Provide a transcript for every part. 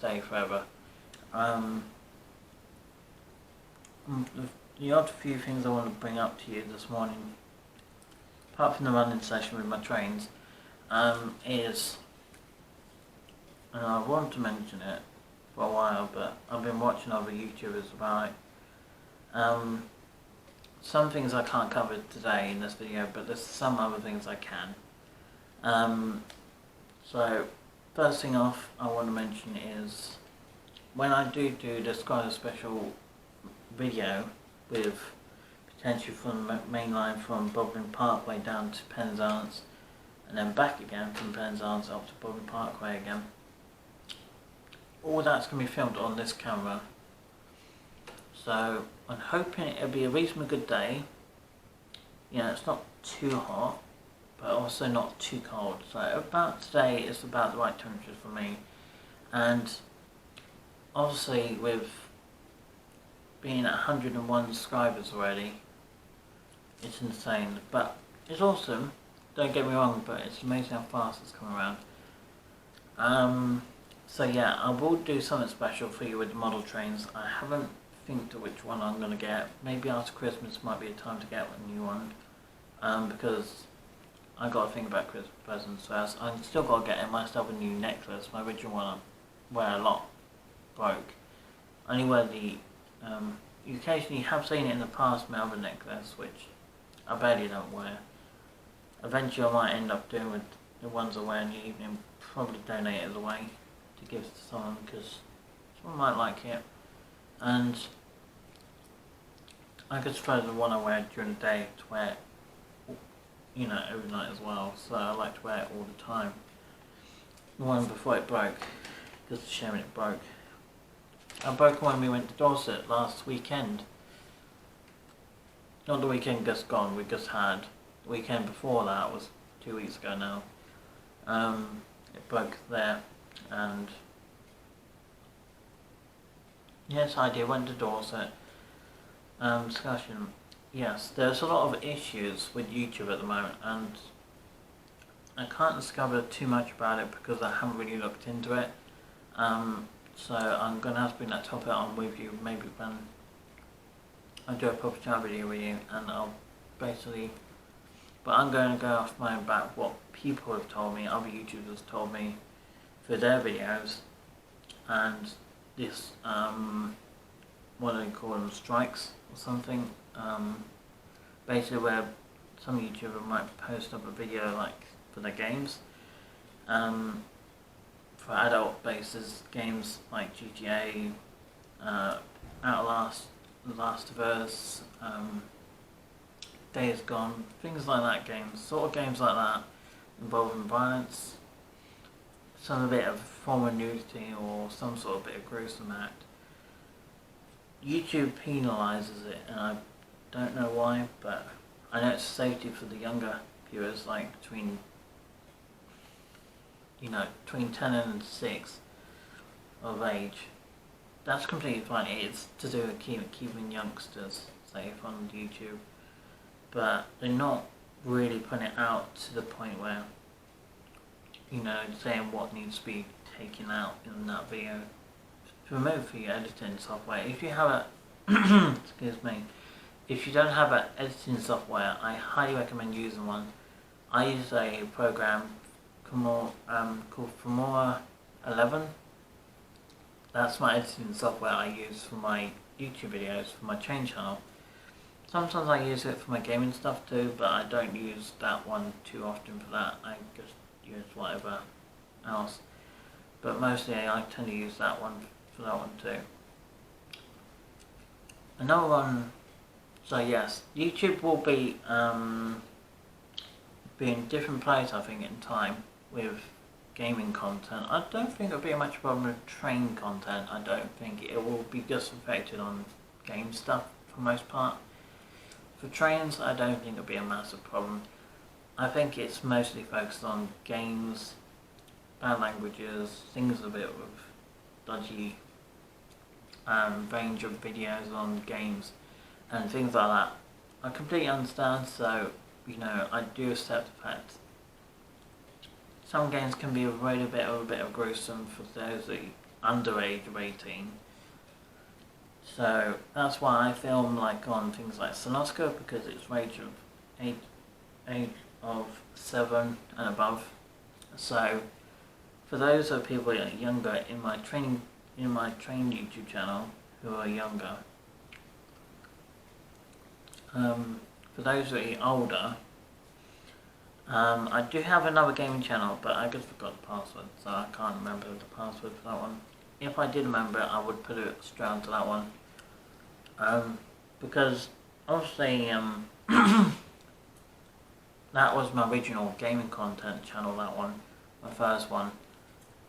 stay forever. The odd few things I want to bring up to you this morning, apart from the running session with my trains, is, and I want to mention it for a while, but I've been watching other YouTubers about it. Some things I can't cover today in this video, but there's some other things I can. So first thing off I want to mention is, when I do this kind of special video with potentially from the main line from Bodmin Parkway down to Penzance and then back again from Penzance up to Bodmin Parkway again, all that's going to be filmed on this camera. So I'm hoping it'll be a reasonably good day. It's not too hot, but also not too cold. So about today is about the right temperature for me. And obviously with being at 101 subscribers already, it's insane. But it's awesome, don't get me wrong, but it's amazing how fast it's come around. So yeah, I will do something special for you with the model trains. I haven't think to which one I'm going to get. Maybe after Christmas might be a time to get a new one, because I got to think about Christmas presents first. I'm still got to get myself a new necklace. My original one I wear a lot broke. I only wear the you occasionally have seen it in the past, my other necklace, which I barely don't wear. Eventually I might end up doing with the ones I wear in the evening, probably donate it away to give to someone, because someone might like it. And I could suppose the one I wear during the day to wear it, every night as well. So I like to wear it all the time. The one before it broke, just a shame it broke. I broke when we went to Dorset last weekend. Not the weekend just gone, we just had. The weekend before that was 2 weeks ago now. It broke there, and yes, I did, went to Dorset. Discussion. Yes, there's a lot of issues with YouTube at the moment, and I can't discover too much about it because I haven't really looked into it. So I'm going to have to bring that topic on with you maybe when I do a proper chat video with you, and I'll basically, but I'm going to go off my own back what people have told me, other YouTubers told me for their videos, and this, what do they call them, strikes or something, basically where some YouTuber might post up a video like for their games, for adult basis games like GTA, Outlast, The Last of Us, Days Gone, things like that, sort of games like that involving violence, some bit of form of nudity or some sort of bit of gruesome act. YouTube penalises it, and I don't know why, but I know it's safety for the younger viewers, like between 10 and 6 of age. That's completely fine. It's to do with keeping youngsters safe on YouTube, but they're not really putting it out to the point where, saying what needs to be taken out in that video. To remove for your editing software, if you have a excuse me, if you don't have an editing software, I highly recommend using one. I use a program called Filmora 11. That's my editing software I use for my YouTube videos, for my train channel. Sometimes I use it for my gaming stuff too, but I don't use that one too often for that. I just use whatever else. But mostly I tend to use that one for that one too. Another one, so yes, YouTube will be in a different place, I think, in time with gaming content. I don't think it'll be much problem with train content. I don't think it will be just affected on game stuff for the most part. For trains, I don't think it'll be a massive problem. I think it's mostly focused on games, bad languages, things a bit with dodgy range of videos on games and things like that. I completely understand, so I do accept the fact some games can be a bit of gruesome for those that underage of 18. So that's why I film like on things like Sonosco, because it's age of 7 and above. So for those of people that are younger in my train YouTube channel who are younger, for those that are older, I do have another gaming channel, but I just forgot the password, so I can't remember the password for that one. If I did remember it, I would put it straight onto that one. Because obviously that was my original gaming content channel, that one, my first one.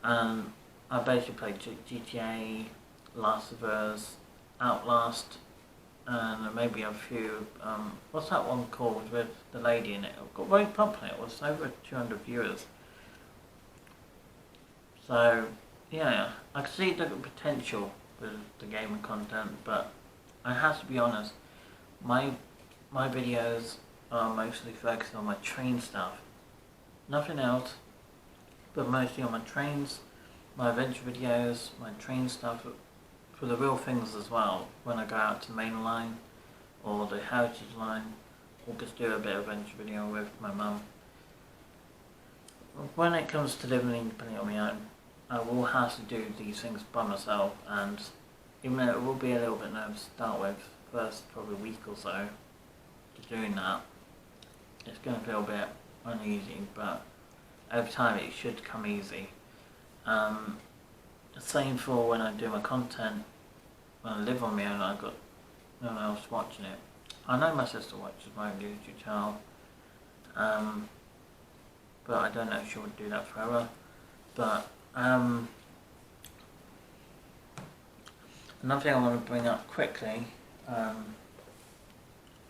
I basically played GTA, Last of Us, Outlast, and maybe a few, what's that one called with the lady in it? It got very popular, it was over 200 viewers. So, yeah, I can see the potential with the gaming content, but I have to be honest, my videos are mostly focused on my train stuff. Nothing else, but mostly on my trains, my adventure videos, my train stuff, for the real things as well. When I go out to Main Line or the Heritage Line, or just do a bit of adventure video with my mum. When it comes to living independently on my own, I will have to do these things by myself, and even though it will be a little bit nervous to start with, first probably a week or so, to doing that, it's going to feel a bit uneasy, but over time it should come easy. Same for when I do my content, when I live on my own, I've got no one else watching it. I know my sister watches my YouTube channel, but I don't know if she would do that forever. But another thing I want to bring up quickly,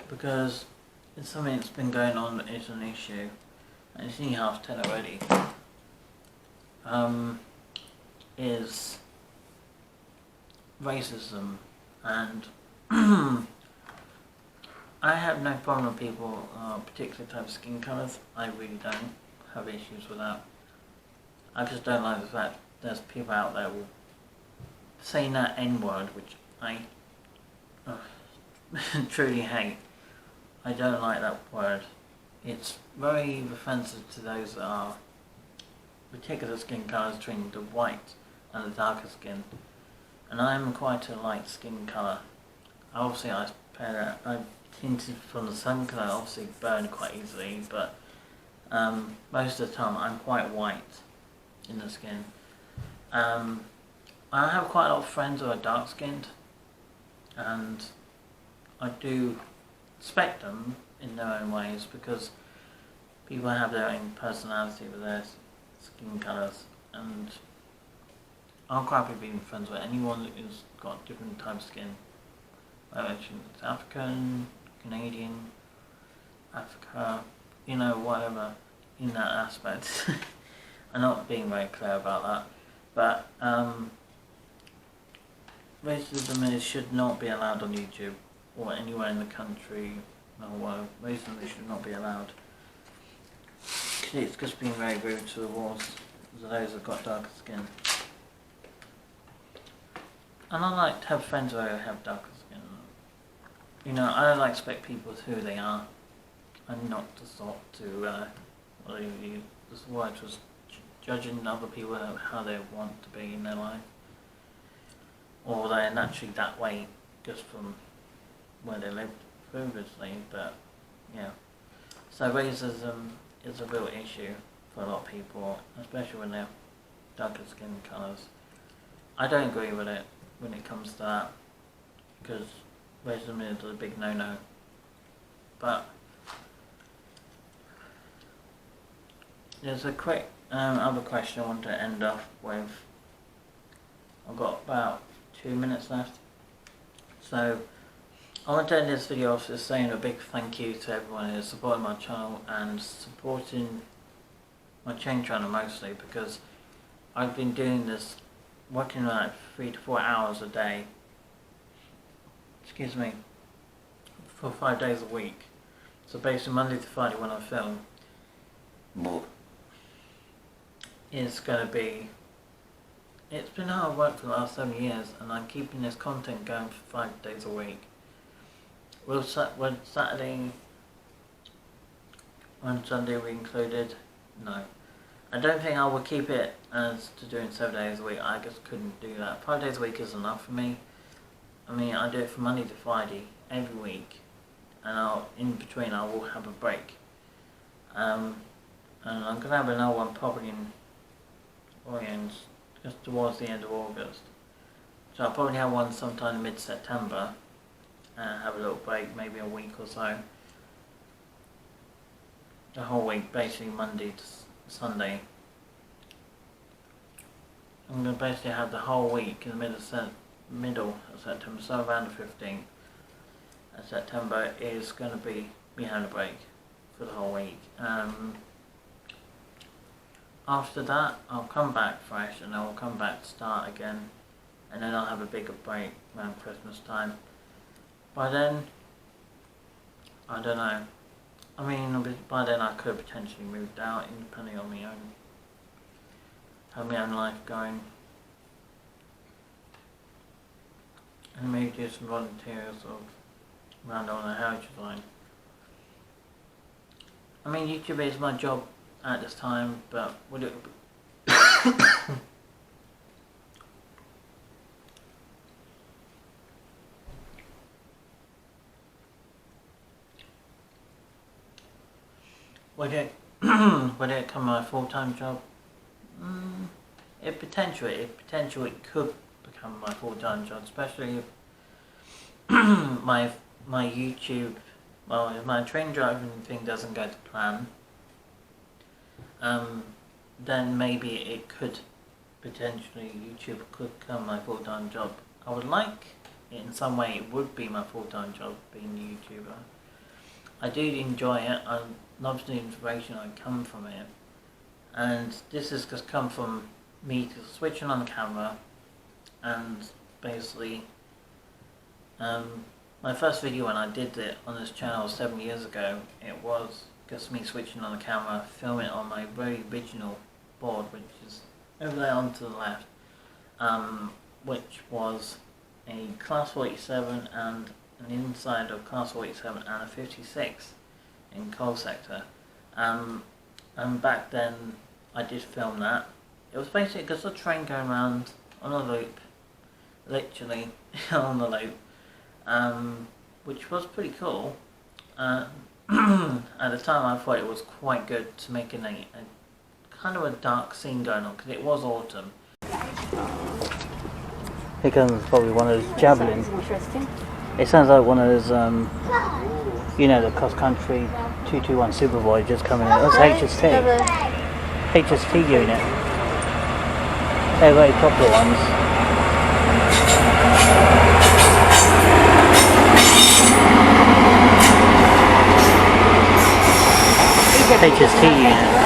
because it's something that's been going on that is an issue, and it's nearly 10:30 already, is racism. And I have no problem with people, particular type of skin colours. I really don't have issues with that. I just don't like the fact there's people out there will saying that N-word, which I truly hate. I don't like that word. It's very offensive to those that are particular skin colours between the white and the darker skin. And I'm quite a light skin colour. Obviously I tinted from the sun because I obviously burn quite easily, but most of the time I'm quite white in the skin. I have quite a lot of friends who are dark skinned, and I do respect them in their own ways, because people have their own personality with their skin colours, and I'm quite happy being friends with anyone who's got different types of skin. Whether it's African, Canadian, Africa, you know, whatever, in that aspect. I'm not being very clear about that, but racism should not be allowed on YouTube or anywhere in the country. No, racism should not be allowed. It's just being very rude towards those who've got darker skin. And I like to have friends who have darker skin. You know, I don't like to expect people who they are, and not to sort to, this word was judging other people how they want to be in their life, or they're naturally that way just from where they lived previously. But yeah, so racism is a real issue for a lot of people, especially when they're darker skin colours. I don't agree with it when it comes to that, because racism is a big no-no. But there's a quick other question I want to end off with. I've got about 2 minutes left. So I want to end this video off just saying a big thank you to everyone who's supporting my channel and supporting my chain channel mostly, because I've been doing this, working like 3 to 4 hours a day, for 5 days a week. So basically Monday to Friday when I film, it's going to be it's been hard work for the last 7 years, and I'm keeping this content going for 5 days a week. Will Saturday and Sunday be included? No. I don't think I will keep it as to doing 7 days a week. I just couldn't do that. 5 days a week is enough for me. I mean, I do it from Monday to Friday every week, and in between I will have a break. And I'm gonna have another one probably in just towards the end of August. So I'll probably have one sometime in mid-September and have a little break, maybe a week or so. The whole week, basically Monday to Sunday. I'm going to basically have the whole week in the middle of September, so around the 15th of September is going to be me having a break for the whole week. After that, I'll come back fresh and I'll come back to start again, and then I'll have a bigger break around Christmas time. By then, I don't know. I mean, by then I could have potentially moved out, depending on have my own life going, and maybe do some volunteers around on the heritage line. I mean, YouTube is my job at this time, but would it be would it become my full-time job? It potentially could become my full-time job, especially if my YouTube, well, if my train driving thing doesn't go to plan. Then maybe it could potentially, YouTube could become my full-time job. I would like it in some way. It would be my full-time job being a YouTuber. I do enjoy it. I love the inspiration I come from it, and this has just come from me switching on the camera, and basically my first video when I did it on this channel 7 years ago, it was just me switching on the camera, filming it on my very original board, which is over there on to the left, which was a Class 47 and an inside of Class 47 and a 56 in coal sector. And back then I did film that. It was basically just a train going around on a loop, literally on the loop, which was pretty cool. At the time I thought it was quite good to make a kind of a dark scene going on, because it was autumn. Here comes probably one of those javelins. Interesting. It sounds like one of those, you know, the cross country 221 Super Voyagers coming in. That's HST. HST unit. They're very popular ones. HST unit.